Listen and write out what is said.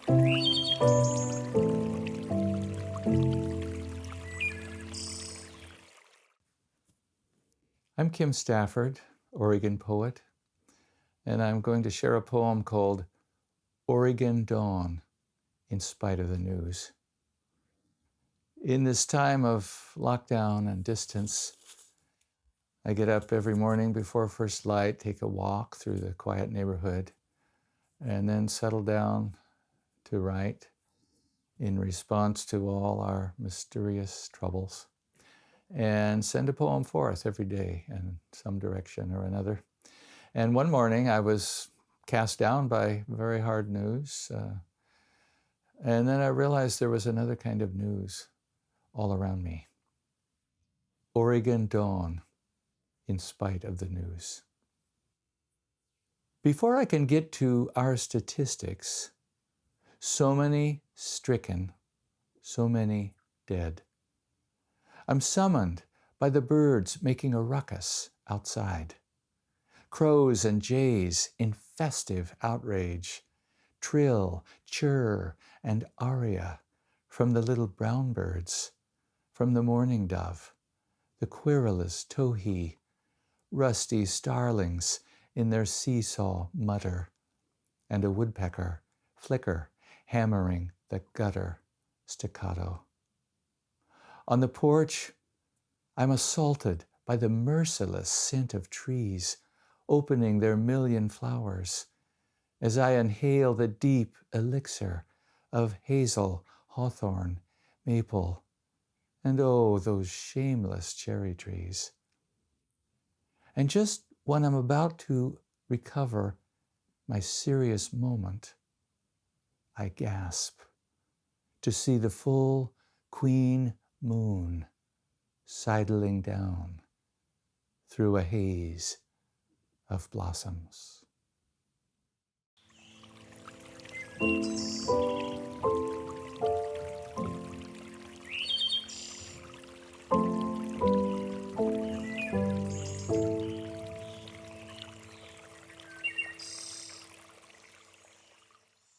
I'm Kim Stafford, Oregon poet, and I'm going to share a poem called Oregon Dawn, in spite of the news. In this time of lockdown and distance, I get up every morning before first light, take a walk through the quiet neighborhood, and then settle down to write in response to all our mysterious troubles, and send a poem forth every day in some direction or another. And one morning I was cast down by very hard news, and then I realized there was another kind of news all around me. Oregon dawn, in spite of the news. Before I can get to our statistics, so many stricken, so many dead. I'm summoned by the birds making a ruckus outside. Crows and jays in festive outrage, trill, chirr, and aria from the little brown birds, from the mourning dove, the querulous towhee, rusty starlings in their seesaw mutter, and a woodpecker flicker, hammering the gutter staccato. On the porch, I'm assaulted by the merciless scent of trees opening their million flowers as I inhale the deep elixir of hazel, hawthorn, maple, and oh, those shameless cherry trees. And just when I'm about to recover my serious moment, I gasp to see the full queen moon sidling down through a haze of blossoms.